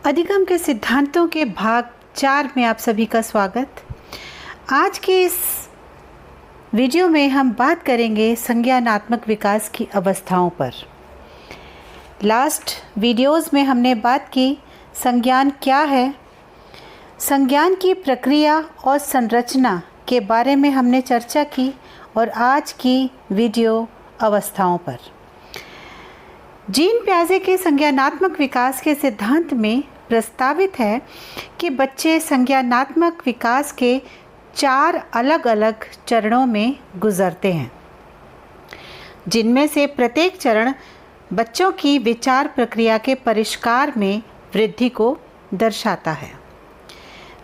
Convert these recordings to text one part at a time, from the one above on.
अधिगम के सिद्धांतों के भाग 4 में आप सभी का स्वागत। आज के इस वीडियो में हम बात करेंगे संज्ञानात्मक विकास की अवस्थाओं पर। लास्ट वीडियोस में हमने बात की संज्ञान क्या है, संज्ञान की प्रक्रिया और संरचना के बारे में हमने चर्चा की और आज की वीडियो अवस्थाओं पर। जीन प्याजे के संज्ञानात्मक विकास के सिद्धांत में प्रस्तावित है कि बच्चे संज्ञानात्मक विकास के 4 अलग अलग चरणों में गुजरते हैं, जिनमें से प्रत्येक चरण बच्चों की विचार प्रक्रिया के परिष्कार में वृद्धि को दर्शाता है।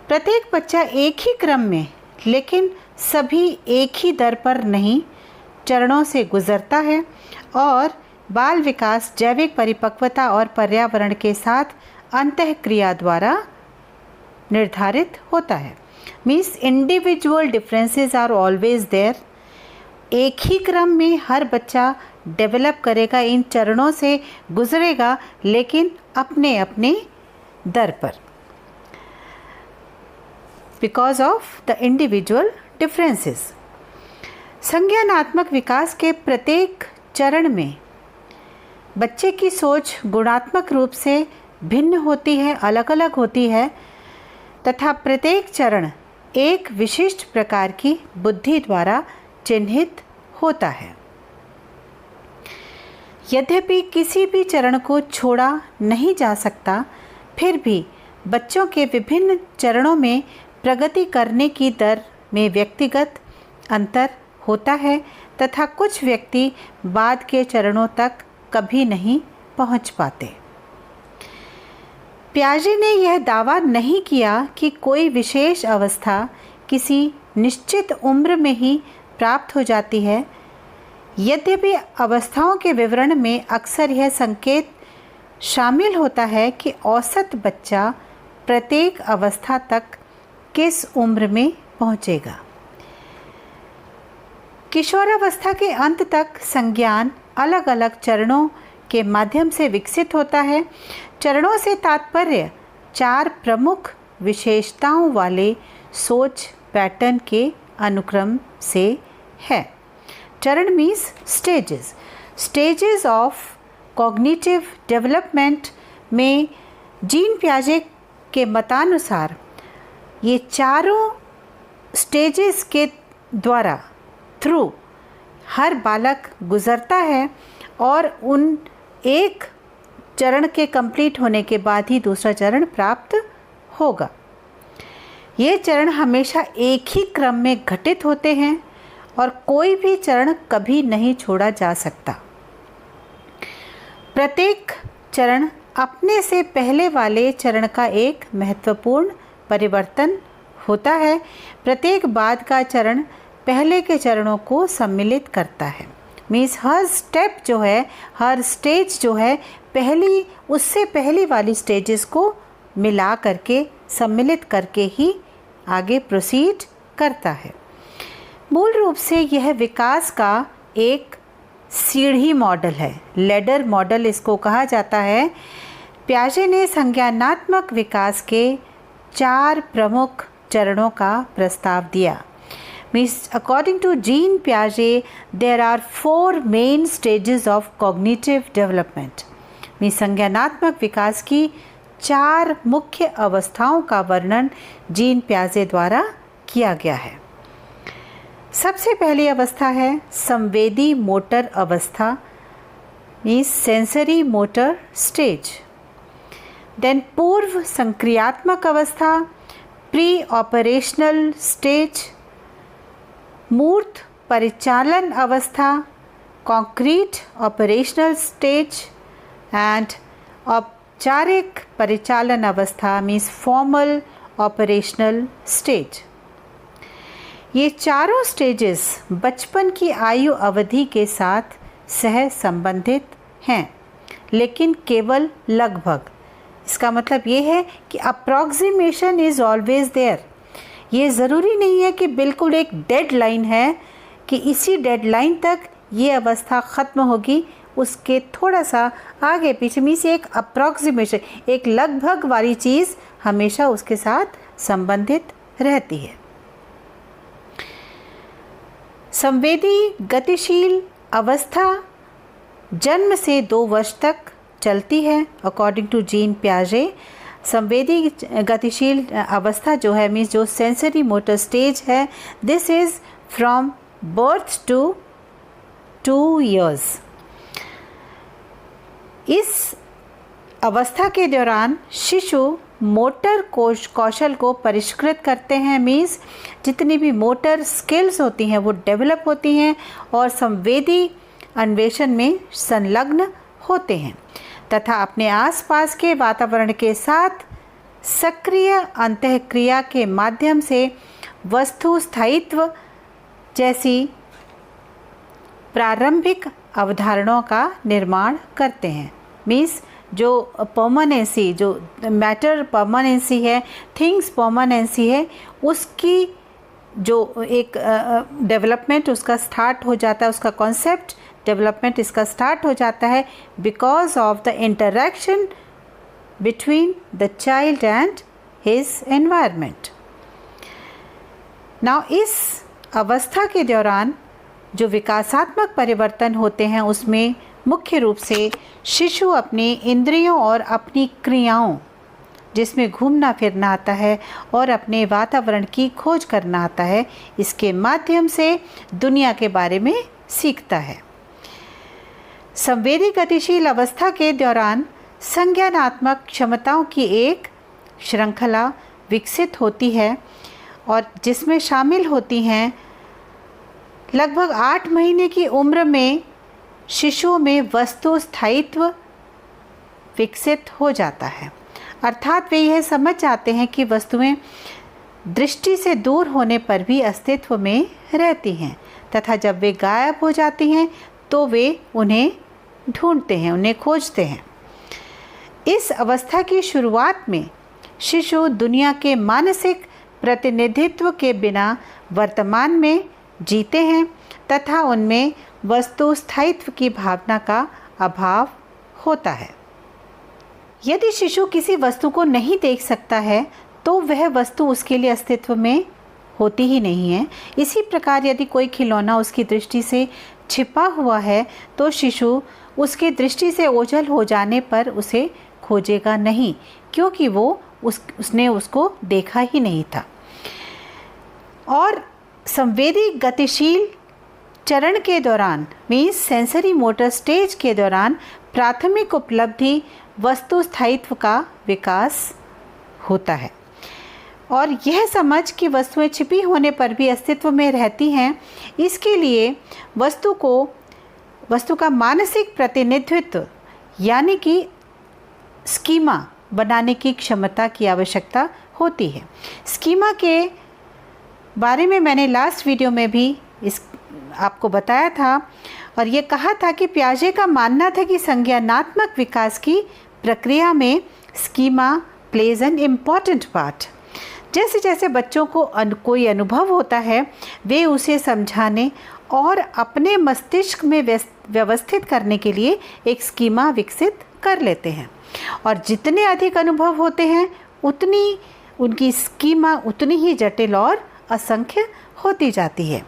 प्रत्येक बच्चा एक ही क्रम में लेकिन सभी एक ही दर पर नहीं चरणों से गुजरता है और बाल विकास जैविक परिपक्वता और पर्यावरण के साथ अंतःक्रिया द्वारा निर्धारित होता है। Means individual differences are always there. एक ही क्रम में हर बच्चा डेवलप करेगा, इन चरणों से गुजरेगा, लेकिन अपने अपने दर पर, because of the individual differences. संज्ञानात्मक विकास के प्रत्येक चरण में बच्चे की सोच गुणात्मक रूप से भिन्न होती है, अलग अलग होती है तथा प्रत्येक चरण एक विशिष्ट प्रकार की बुद्धि द्वारा चिन्हित होता है। यद्यपि किसी भी चरण को छोड़ा नहीं जा सकता, फिर भी बच्चों के विभिन्न चरणों में प्रगति करने की दर में व्यक्तिगत अंतर होता है तथा कुछ व्यक्ति बाद के चरणों तक कभी नहीं पहुंच पाते। प्याजे ने यह दावा नहीं किया कि कोई विशेष अवस्था किसी निश्चित उम्र में ही प्राप्त हो जाती है। यद्यपि अवस्थाओं के विवरण में अक्सर यह संकेत शामिल होता है कि औसत बच्चा प्रत्येक अवस्था तक किस उम्र में पहुंचेगा। किशोरावस्था के अंत तक संज्ञान अलग अलग चरणों के माध्यम से विकसित होता है। चरणों से तात्पर्य 4 प्रमुख विशेषताओं वाले सोच पैटर्न के अनुक्रम से है। चरण means stages of cognitive development में जीन प्याजे के मतानुसार ये चारों स्टेजेस के द्वारा थ्रू हर बालक गुजरता है और उन एक चरण के कंप्लीट होने के बाद ही दूसरा चरण प्राप्त होगा। ये चरण हमेशा एक ही क्रम में घटित होते हैं और कोई भी चरण कभी नहीं छोड़ा जा सकता। प्रत्येक चरण अपने से पहले वाले चरण का एक महत्वपूर्ण परिवर्तन होता है। प्रत्येक बाद का चरण पहले के चरणों को सम्मिलित करता है। मीन्स हर स्टेप जो है, हर स्टेज जो है, उससे पहली वाली स्टेजेस को मिला करके सम्मिलित करके ही आगे प्रोसीड करता है। मूल रूप से यह विकास का एक सीढ़ी मॉडल है, लैडर मॉडल इसको कहा जाता है। प्याजे ने संज्ञानात्मक विकास के 4 प्रमुख चरणों का प्रस्ताव दिया। Means according to Jean Piaget, there are 4 main stages of cognitive development. Means संज्ञानात्मक विकास की 4 मुख्य अवस्थाओं का वर्णन जीन प्याजे द्वारा किया गया है। सबसे पहली अवस्था है संवेदी मोटर अवस्था, means sensory motor stage. Then पूर्व संक्रियात्मक अवस्था, प्री ऑपरेशनल स्टेज। मूर्त परिचालन अवस्था, कॉन्क्रीट ऑपरेशनल स्टेज एंड औपचारिक परिचालन अवस्था मीन्स फॉर्मल ऑपरेशनल स्टेज। ये चारों स्टेजेस बचपन की आयु अवधि के साथ सह संबंधित हैं, लेकिन केवल लगभग। इसका मतलब ये है कि अप्रॉक्सीमेशन इज़ ऑलवेज देयर। ये ज़रूरी नहीं है कि बिल्कुल एक डेडलाइन है कि इसी डेडलाइन तक ये अवस्था ख़त्म होगी, उसके थोड़ा सा आगे पीछे मीन्स एक अप्रॉक्सीमेशन, एक लगभग वाली चीज़ हमेशा उसके साथ संबंधित रहती है। संवेदी गतिशील अवस्था जन्म से 2 वर्ष तक चलती है। अकॉर्डिंग टू जीन पियाजे, संवेदी गतिशील अवस्था जो है मीन्स जो सेंसरी मोटर स्टेज है, this is from birth to 2 years। इस अवस्था के दौरान शिशु मोटर कौशल को परिष्कृत करते हैं, मीन्स जितनी भी मोटर स्किल्स होती हैं वो डेवलप होती हैं और संवेदी अन्वेषण में संलग्न होते हैं तथा अपने आसपास के वातावरण के साथ सक्रिय अंतःक्रिया के माध्यम से वस्तु स्थायित्व जैसी प्रारंभिक अवधारणाओं का निर्माण करते हैं। मीन्स जो परमानेंसी, जो मैटर परमानेंसी है, थिंग्स परमानेंसी है, उसकी जो एक डेवलपमेंट उसका स्टार्ट हो जाता है, उसका कॉन्सेप्ट डेवलपमेंट इसका स्टार्ट हो जाता है because of the interaction between the child and his environment. Now इस अवस्था के दौरान जो विकासात्मक परिवर्तन होते हैं उसमें मुख्य रूप से शिशु अपनी इंद्रियों और अपनी क्रियाओं, जिसमें घूमना फिरना आता है और अपने वातावरण की खोज करना आता है, इसके माध्यम से दुनिया के बारे में सीखता है। संवेदी गतिशील अवस्था के दौरान संज्ञानात्मक क्षमताओं की एक श्रृंखला विकसित होती है और जिसमें शामिल होती हैं लगभग 8 महीने की उम्र में शिशुओं में वस्तु स्थायित्व विकसित हो जाता है, अर्थात वे यह समझ जाते हैं कि वस्तुएं दृष्टि से दूर होने पर भी अस्तित्व में रहती हैं तथा जब वे गायब हो जाती हैं तो वे उन्हें ढूंढते हैं, उन्हें खोजते हैं। इस अवस्था की शुरुआत में शिशु दुनिया के मानसिक प्रतिनिधित्व के बिना वर्तमान में जीते हैं तथा उनमें वस्तु स्थायित्व की भावना का अभाव होता है। यदि शिशु किसी वस्तु को नहीं देख सकता है तो वह वस्तु उसके लिए अस्तित्व में होती ही नहीं है। इसी प्रकार यदि कोई खिलौना उसकी दृष्टि से छिपा हुआ है तो शिशु उसकी दृष्टि से ओझल हो जाने पर उसे खोजेगा नहीं, क्योंकि वो उसने उसको देखा ही नहीं था। और संवेदी गतिशील चरण के दौरान मीन्स सेंसरी मोटर स्टेज के दौरान प्राथमिक उपलब्धि वस्तु स्थायित्व का विकास होता है और यह समझ कि वस्तुएं छिपी होने पर भी अस्तित्व में रहती हैं, इसके लिए वस्तु का मानसिक प्रतिनिधित्व यानी कि स्कीमा बनाने की क्षमता की आवश्यकता होती है। स्कीमा के बारे में मैंने लास्ट वीडियो में भी आपको बताया था और ये कहा था कि पियाजे का मानना था कि संज्ञानात्मक विकास की प्रक्रिया में schema plays an important part. जैसे जैसे बच्चों को कोई अनुभव होता है वे उसे समझाने और अपने मस्तिष्क में व्यवस्थित करने के लिए एक स्कीमा विकसित कर लेते हैं और जितने अधिक अनुभव होते हैं उतनी उनकी स्कीमा उतनी ही जटिल और असंख्य होती जाती है।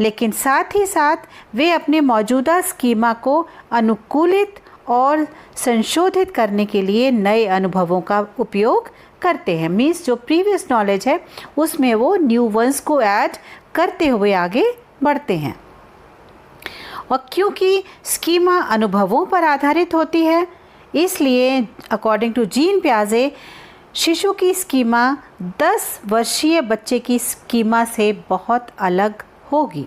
लेकिन साथ ही साथ वे अपने मौजूदा स्कीमा को अनुकूलित और संशोधित करने के लिए नए अनुभवों का उपयोग करते हैं। मीन्स जो प्रीवियस नॉलेज है उसमें वो न्यू वंस को ऐड करते हुए आगे बढ़ते हैं। और क्योंकि स्कीमा अनुभवों पर आधारित होती है इसलिए अकॉर्डिंग टू जीन पियाजे शिशु की स्कीमा 10 वर्षीय बच्चे की स्कीमा से बहुत अलग होगी।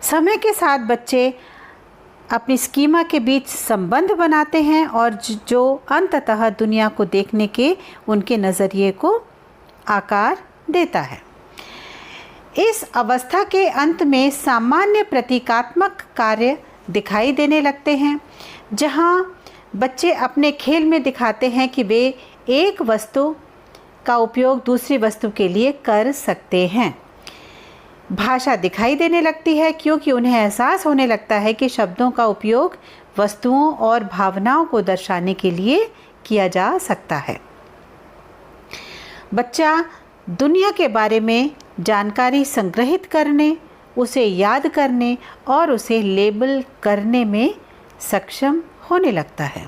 समय के साथ बच्चे अपनी स्कीमा के बीच संबंध बनाते हैं और जो अंततः दुनिया को देखने के उनके नज़रिए को आकार देता है। इस अवस्था के अंत में सामान्य प्रतीकात्मक कार्य दिखाई देने लगते हैं, जहां बच्चे अपने खेल में दिखाते हैं कि वे एक वस्तु का उपयोग दूसरी वस्तु के लिए कर सकते हैं। भाषा दिखाई देने लगती है क्योंकि उन्हें एहसास होने लगता है कि शब्दों का उपयोग वस्तुओं और भावनाओं को दर्शाने के लिए किया जा सकता है। बच्चा दुनिया के बारे में जानकारी संग्रहित करने, उसे याद करने और उसे लेबल करने में सक्षम होने लगता है।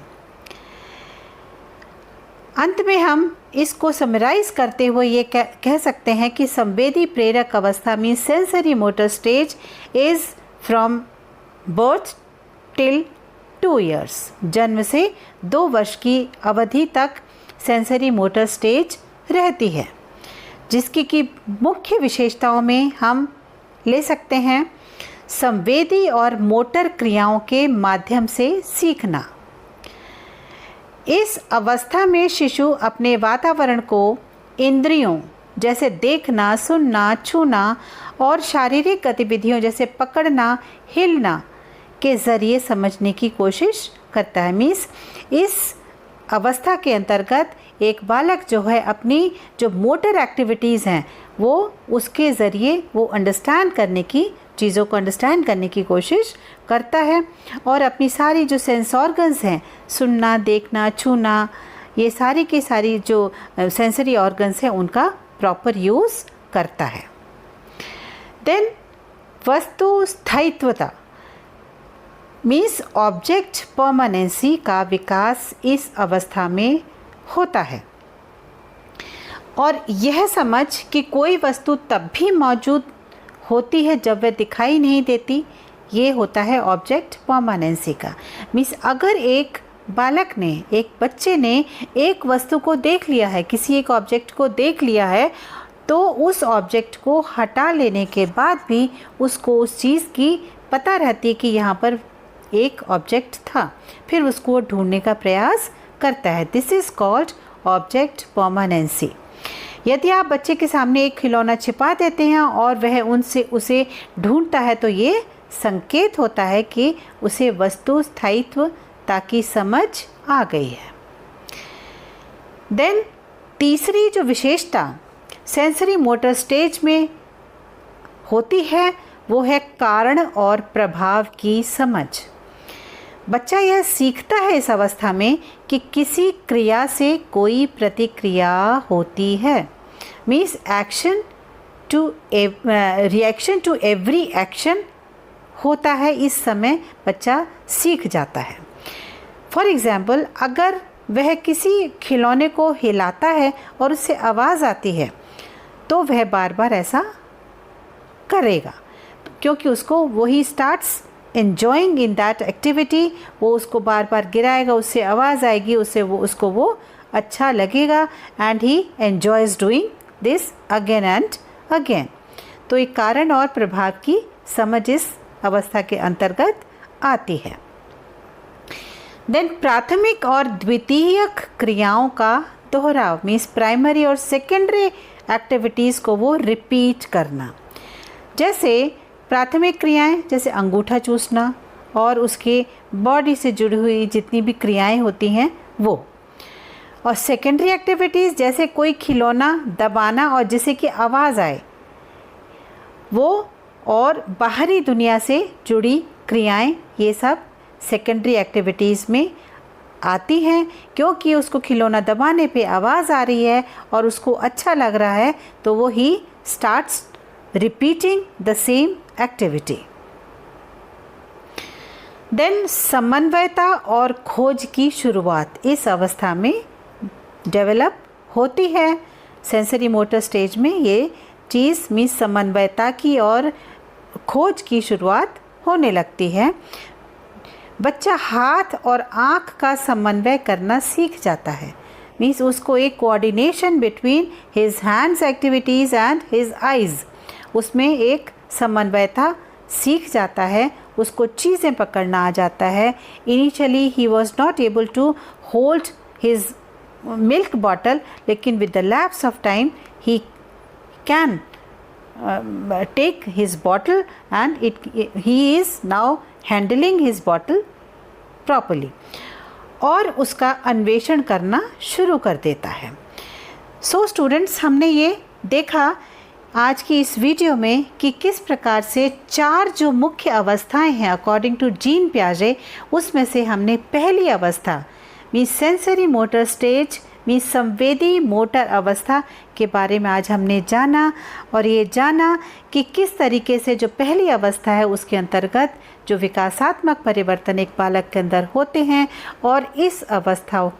अंत में हम इसको समराइज करते हुए ये कह सकते हैं कि संवेदी प्रेरक अवस्था mean sensory motor stage is from birth till 2 years। जन्म से 2 वर्ष की अवधि तक सेंसरी मोटर स्टेज रहती है, जिसकी की मुख्य विशेषताओं में हम ले सकते हैं संवेदी और मोटर क्रियाओं के माध्यम से सीखना। इस अवस्था में शिशु अपने वातावरण को इंद्रियों जैसे देखना, सुनना, छूना और शारीरिक गतिविधियों जैसे पकड़ना, हिलना के ज़रिए समझने की कोशिश करता है। मीन्स इस अवस्था के अंतर्गत एक बालक जो है अपनी जो मोटर एक्टिविटीज़ हैं वो उसके ज़रिए वो अंडरस्टैंड करने की चीज़ों को अंडरस्टैंड करने की कोशिश करता है और अपनी सारी जो सेंस ऑर्गन्स हैं, सुनना, देखना, छूना, ये सारी की सारी जो सेंसरी ऑर्गन्स हैं उनका प्रॉपर यूज़ करता है। देन वस्तु स्थायित्वता मीन्स ऑब्जेक्ट परमानेंसी का विकास इस अवस्था में होता है और यह समझ कि कोई वस्तु तब भी मौजूद होती है जब वह दिखाई नहीं देती, ये होता है ऑब्जेक्ट परमानेंसी का। मीन्स अगर एक बालक ने, एक बच्चे ने एक वस्तु को देख लिया है, किसी एक ऑब्जेक्ट को देख लिया है, तो उस ऑब्जेक्ट को हटा लेने के बाद भी उसको उस चीज़ की पता रहती है कि यहाँ पर एक ऑब्जेक्ट था, फिर उसको ढूंढने का प्रयास करता है। This is called object permanency. यदि आप बच्चे के सामने एक खिलौना छिपा देते हैं और वह उसे ढूंढता है तो ये संकेत होता है कि उसे वस्तु स्थायित्वता की समझ आ गई है। देन तीसरी जो विशेषता सेंसरी मोटर स्टेज में होती है वो है कारण और प्रभाव की समझ। बच्चा यह सीखता है इस अवस्था में कि किसी क्रिया से कोई प्रतिक्रिया होती है। Means action to reaction to every action होता है। इस समय बच्चा सीख जाता है। फॉर एग्ज़ाम्पल, अगर वह किसी खिलौने को हिलाता है और उससे आवाज़ आती है तो वह बार बार ऐसा करेगा, क्योंकि उसको वही starts enjoying in that activity। वो उसको बार बार गिराएगा, उससे आवाज़ आएगी, उसको वो अच्छा लगेगा and he enjoys doing this again and again। तो एक कारण और प्रभाव की समझ इस अवस्था के अंतर्गत आती है। देन प्राथमिक और द्वितीयक क्रियाओं का दोहराव मीन्स प्राइमरी और सेकेंडरी एक्टिविटीज़ को वो रिपीट करना। जैसे प्राथमिक क्रियाएं जैसे अंगूठा चूसना और उसके बॉडी से जुड़ी हुई जितनी भी क्रियाएं होती हैं वो, और सेकेंडरी एक्टिविटीज़ जैसे कोई खिलौना दबाना और जिससे कि आवाज़ आए वो, और बाहरी दुनिया से जुड़ी क्रियाएं, ये सब सेकेंडरी एक्टिविटीज़ में आती हैं। क्योंकि उसको खिलौना दबाने पे आवाज़ आ रही है और उसको अच्छा लग रहा है तो वो ही starts repeating the same activity. Then समन्वयता और खोज की शुरुआत इस अवस्था में डेवलप होती है। सेंसरी मोटर स्टेज में ये चीज़ मीन्स समन्वयता की और खोज की शुरुआत होने लगती है। बच्चा हाथ और आँख का समन्वय करना सीख जाता है। मीन्स उसको एक coordination between his hands activities and his eyes, उसमें एक समन्वयता सीख जाता है, उसको चीज़ें पकड़ना आ जाता है। Initially he was not able to hold his milk bottle, लेकिन with the lapse of time he can take his bottle and he is now handling his bottle properly, और उसका अन्वेषण करना शुरू कर देता है। सो स्टूडेंट्स, हमने ये देखा आज की इस वीडियो में कि किस प्रकार से 4 जो मुख्य अवस्थाएं हैं अकॉर्डिंग टू जीन पियाजे, उसमें से हमने पहली अवस्था means sensory motor stage means संवेदी मोटर अवस्था के बारे में आज हमने जाना, और ये जाना कि किस तरीके से जो पहली अवस्था है उसके अंतर्गत जो विकासात्मक परिवर्तन एक बालक के अंदर होते हैं, और इस अवस्थाओं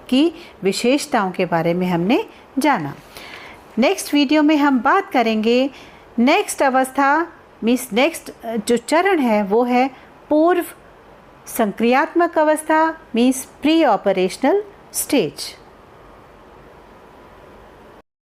की विशेषताओं के बारे में हमने जाना। नेक्स्ट वीडियो में हम बात करेंगे नेक्स्ट अवस्था मीन्स नेक्स्ट जो चरण है वो है पूर्व संक्रियात्मक अवस्था मीन्स प्री ऑपरेशनल स्टेज।